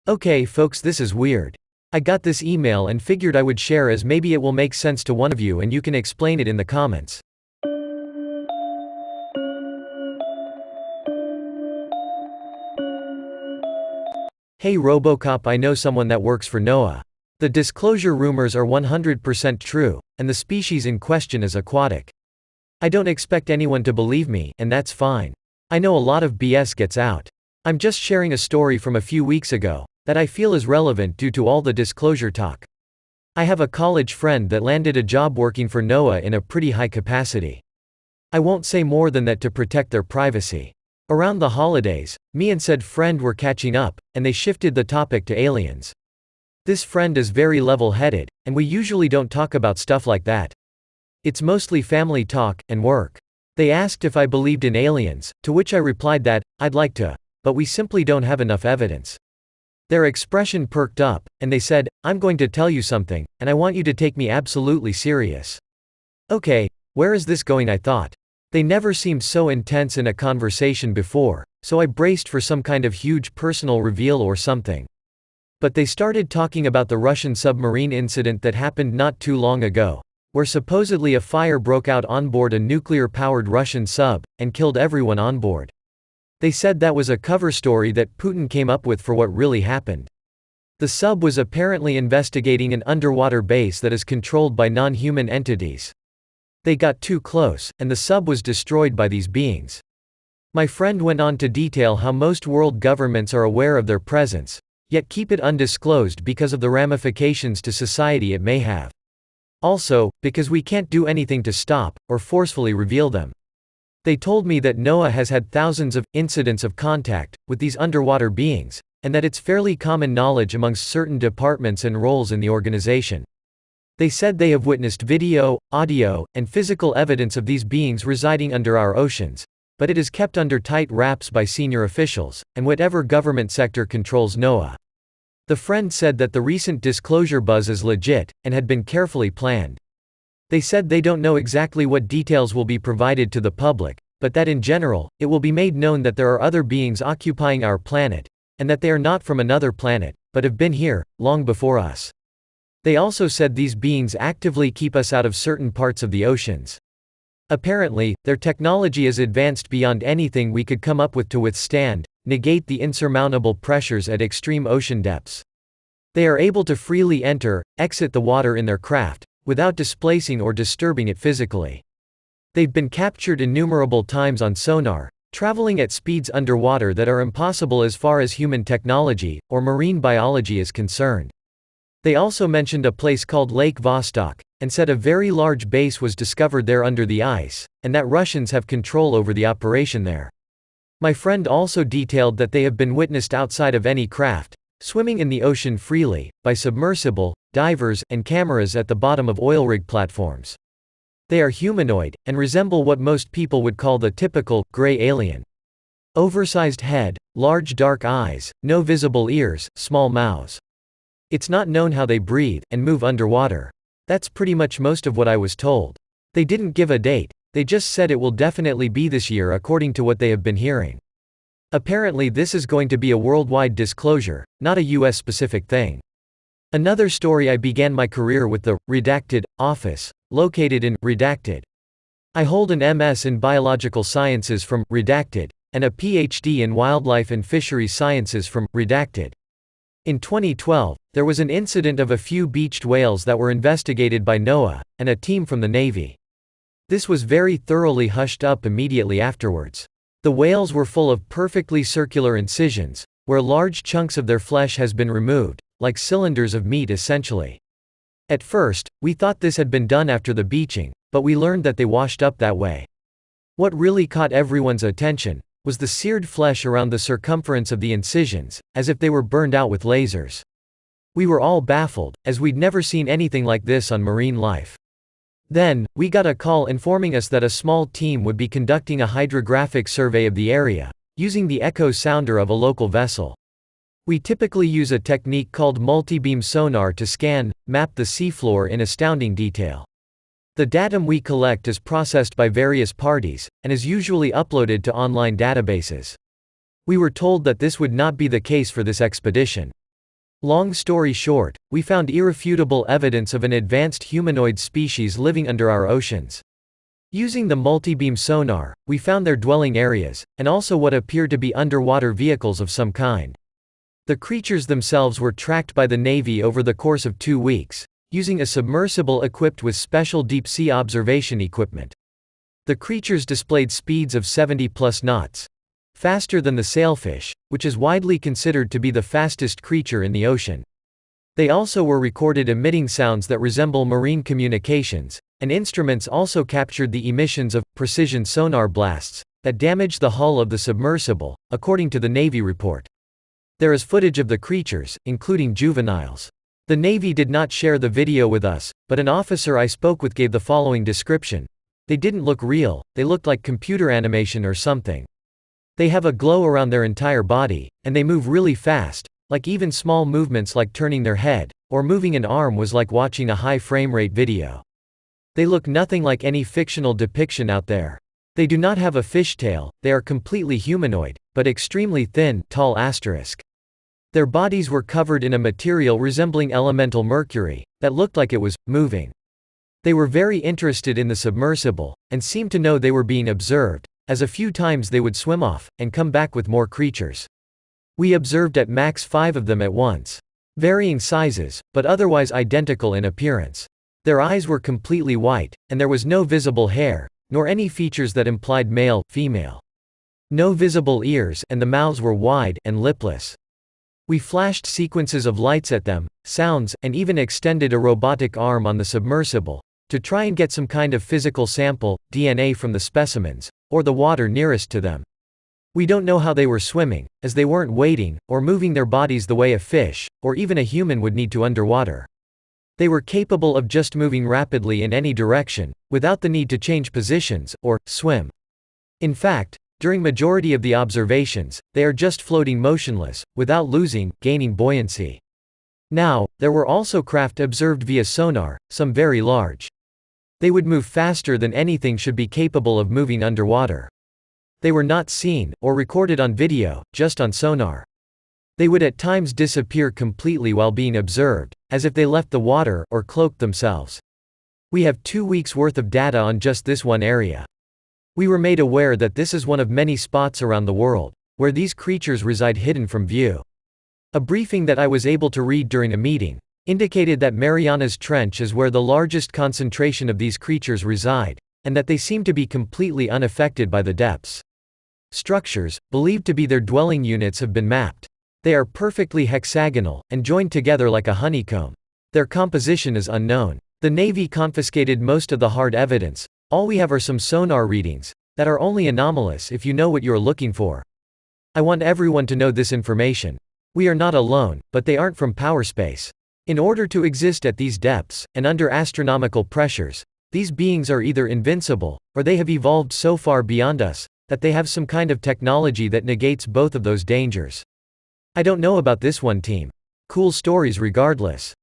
Okay folks, this is weird. I got this email and figured I would share as maybe it will make sense to one of you and you can explain it in the comments. Hey Robocop, I know someone that works for NOAA. The disclosure rumors are 100% true, and the species in question is aquatic. I don't expect anyone to believe me, and that's fine. I know a lot of BS gets out. I'm just sharing a story from a few weeks ago that I feel is relevant due to all the disclosure talk. I have a college friend that landed a job working for NOAA in a pretty high capacity. I won't say more than that to protect their privacy. Around the holidays, me and said friend were catching up, and they shifted the topic to aliens. This friend is very level-headed, and we usually don't talk about stuff like that. It's mostly family talk and work. They asked if I believed in aliens, to which I replied that I'd like to, but we simply don't have enough evidence. Their expression perked up, and they said, "I'm going to tell you something, and I want you to take me absolutely serious." Okay, where is this going, I thought. They never seemed so intense in a conversation before, so I braced for some kind of huge personal reveal or something. But they started talking about the Russian submarine incident that happened not too long ago, where supposedly a fire broke out on board a nuclear-powered Russian sub, and killed everyone on board. They said that was a cover story that Putin came up with for what really happened. The sub was apparently investigating an underwater base that is controlled by non-human entities. They got too close, and the sub was destroyed by these beings. My friend went on to detail how most world governments are aware of their presence, yet keep it undisclosed because of the ramifications to society it may have. Also, because we can't do anything to stop, or forcefully reveal them. They told me that NOAA has had thousands of incidents of contact with these underwater beings, and that it's fairly common knowledge amongst certain departments and roles in the organization. They said they have witnessed video, audio, and physical evidence of these beings residing under our oceans, but it is kept under tight wraps by senior officials, and whatever government sector controls NOAA. The friend said that the recent disclosure buzz is legit, and had been carefully planned. They said they don't know exactly what details will be provided to the public, but that in general, it will be made known that there are other beings occupying our planet, and that they are not from another planet, but have been here, long before us. They also said these beings actively keep us out of certain parts of the oceans. Apparently, their technology is advanced beyond anything we could come up with to withstand, negate the insurmountable pressures at extreme ocean depths. They are able to freely enter, exit the water in their craft, without displacing or disturbing it physically. They've been captured innumerable times on sonar, traveling at speeds underwater that are impossible as far as human technology, or marine biology is concerned. They also mentioned a place called Lake Vostok, and said a very large base was discovered there under the ice, and that Russians have control over the operation there. My friend also detailed that they have been witnessed outside of any craft, swimming in the ocean freely, by submersible, divers, and cameras at the bottom of oil rig platforms. They are humanoid, and resemble what most people would call the typical, gray alien. Oversized head, large dark eyes, no visible ears, small mouths. It's not known how they breathe, and move underwater. That's pretty much most of what I was told. They didn't give a date, they just said it will definitely be this year according to what they have been hearing. Apparently this is going to be a worldwide disclosure, not a US-specific thing. Another story: I began my career with the Redacted office, located in Redacted. I hold an MS in Biological Sciences from Redacted, and a PhD in Wildlife and Fisheries Sciences from Redacted. In 2012, there was an incident of a few beached whales that were investigated by NOAA, and a team from the Navy. This was very thoroughly hushed up immediately afterwards. The whales were full of perfectly circular incisions, where large chunks of their flesh has been removed, like cylinders of meat essentially. At first, we thought this had been done after the beaching, but we learned that they washed up that way. What really caught everyone's attention was the seared flesh around the circumference of the incisions, as if they were burned out with lasers. We were all baffled, as we'd never seen anything like this on marine life. Then, we got a call informing us that a small team would be conducting a hydrographic survey of the area, using the echo sounder of a local vessel. We typically use a technique called multi-beam sonar to scan, map the seafloor in astounding detail. The datum we collect is processed by various parties, and is usually uploaded to online databases. We were told that this would not be the case for this expedition. Long story short, we found irrefutable evidence of an advanced humanoid species living under our oceans. Using the multi-beam sonar, we found their dwelling areas, and also what appear to be underwater vehicles of some kind. The creatures themselves were tracked by the Navy over the course of 2 weeks, using a submersible equipped with special deep-sea observation equipment. The creatures displayed speeds of 70+ knots, faster than the sailfish, which is widely considered to be the fastest creature in the ocean. They also were recorded emitting sounds that resemble marine communications, and instruments also captured the emissions of precision sonar blasts that damaged the hull of the submersible, according to the Navy report. There is footage of the creatures, including juveniles. The Navy did not share the video with us, but an officer I spoke with gave the following description: "They didn't look real, they looked like computer animation or something. They have a glow around their entire body, and they move really fast, like even small movements like turning their head, or moving an arm was like watching a high frame rate video. They look nothing like any fictional depiction out there. They do not have a fishtail, they are completely humanoid, but extremely thin, tall asterisk. Their bodies were covered in a material resembling elemental mercury, that looked like it was moving. They were very interested in the submersible, and seemed to know they were being observed, as a few times they would swim off, and come back with more creatures. We observed at max 5 of them at once. Varying sizes, but otherwise identical in appearance. Their eyes were completely white, and there was no visible hair, nor any features that implied male, female. No visible ears, and the mouths were wide, and lipless. We flashed sequences of lights at them, sounds, and even extended a robotic arm on the submersible, to try and get some kind of physical sample, DNA from the specimens, or the water nearest to them. We don't know how they were swimming, as they weren't wading, or moving their bodies the way a fish, or even a human would need to underwater. They were capable of just moving rapidly in any direction, without the need to change positions, or swim. In fact, during majority of the observations, they are just floating motionless, without gaining buoyancy. Now, there were also craft observed via sonar, some very large. They would move faster than anything should be capable of moving underwater. They were not seen, or recorded on video, just on sonar. They would at times disappear completely while being observed, as if they left the water, or cloaked themselves. We have 2 weeks' worth of data on just this one area. We were made aware that this is one of many spots around the world, where these creatures reside hidden from view. A briefing that I was able to read during a meeting indicated that Mariana's Trench is where the largest concentration of these creatures reside, and that they seem to be completely unaffected by the depths. Structures, believed to be their dwelling units, have been mapped. They are perfectly hexagonal, and joined together like a honeycomb. Their composition is unknown. The Navy confiscated most of the hard evidence. All we have are some sonar readings, that are only anomalous if you know what you are looking for. I want everyone to know this information. We are not alone, but they aren't from power space. In order to exist at these depths, and under astronomical pressures, these beings are either invincible, or they have evolved so far beyond us, that they have some kind of technology that negates both of those dangers. I don't know about this one team. Cool stories regardless.